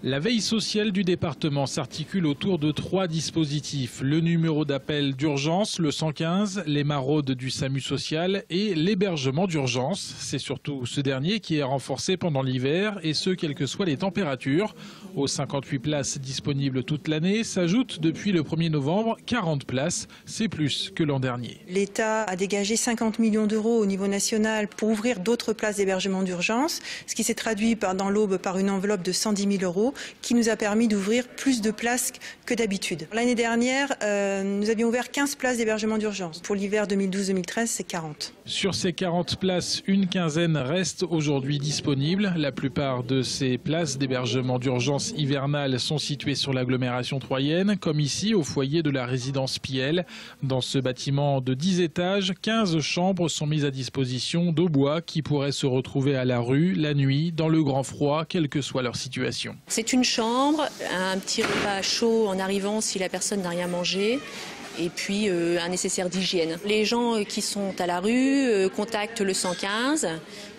La veille sociale du département s'articule autour de 3 dispositifs. Le numéro d'appel d'urgence, le 115, les maraudes du SAMU social et l'hébergement d'urgence. C'est surtout ce dernier qui est renforcé pendant l'hiver et ce, quelles que soient les températures. Aux 58 places disponibles toute l'année s'ajoutent depuis le 1er novembre 40 places. C'est plus que l'an dernier. L'État a dégagé 50 millions d'euros au niveau national pour ouvrir d'autres places d'hébergement d'urgence, ce qui s'est traduit dans l'Aube par une enveloppe de 110 000 euros qui nous a permis d'ouvrir plus de places que d'habitude. L'année dernière, nous avions ouvert 15 places d'hébergement d'urgence. Pour l'hiver 2012-2013, c'est 40. Sur ces 40 places, une quinzaine restent aujourd'hui disponibles. La plupart de ces places d'hébergement d'urgence hivernale sont situées sur l'agglomération troyenne, comme ici au foyer de la résidence Piel. Dans ce bâtiment de 10 étages, 15 chambres sont mises à disposition d'Aubois qui pourraient se retrouver à la rue la nuit, dans le grand froid, quelle que soit leur situation. C'est une chambre, un petit repas chaud en arrivant si la personne n'a rien mangé. Et puis un nécessaire d'hygiène. Les gens qui sont à la rue contactent le 115,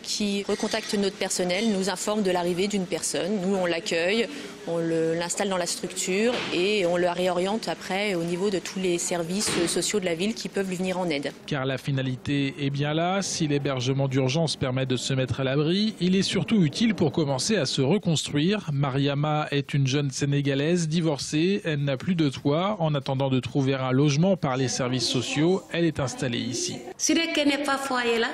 qui recontacte notre personnel, nous informe de l'arrivée d'une personne. Nous, on l'accueille, on l'installe dans la structure et on le réoriente après au niveau de tous les services sociaux de la ville qui peuvent lui venir en aide. Car la finalité est bien là. Si l'hébergement d'urgence permet de se mettre à l'abri, il est surtout utile pour commencer à se reconstruire. Mariama est une jeune Sénégalaise divorcée. Elle n'a plus de toit. En attendant de trouver un logement par les services sociaux, elle est installée ici. Si quelqu'un n'est pas foyer là,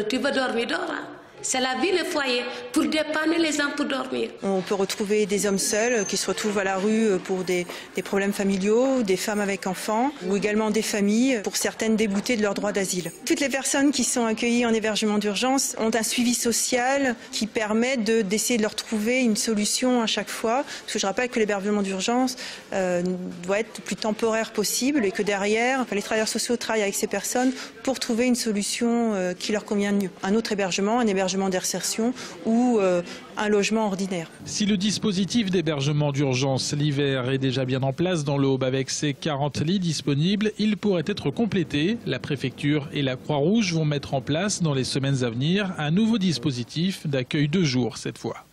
tu vas dormir dehors. Hein. C'est la vie, le foyer, pour dépanner les gens pour dormir. On peut retrouver des hommes seuls qui se retrouvent à la rue pour des problèmes familiaux, des femmes avec enfants ou également des familles, pour certaines déboutées de leur droit d'asile. Toutes les personnes qui sont accueillies en hébergement d'urgence ont un suivi social qui permet d'essayer de leur trouver une solution à chaque fois. Parce que je rappelle que l'hébergement d'urgence doit être le plus temporaire possible et que derrière, les travailleurs sociaux travaillent avec ces personnes pour trouver une solution qui leur convient mieux. Un autre hébergement, un hébergement d'insertion ou un logement ordinaire. Si le dispositif d'hébergement d'urgence l'hiver est déjà bien en place dans l'Aube avec ses 40 lits disponibles, il pourrait être complété. La préfecture et la Croix-Rouge vont mettre en place dans les semaines à venir un nouveau dispositif d'accueil de jour cette fois.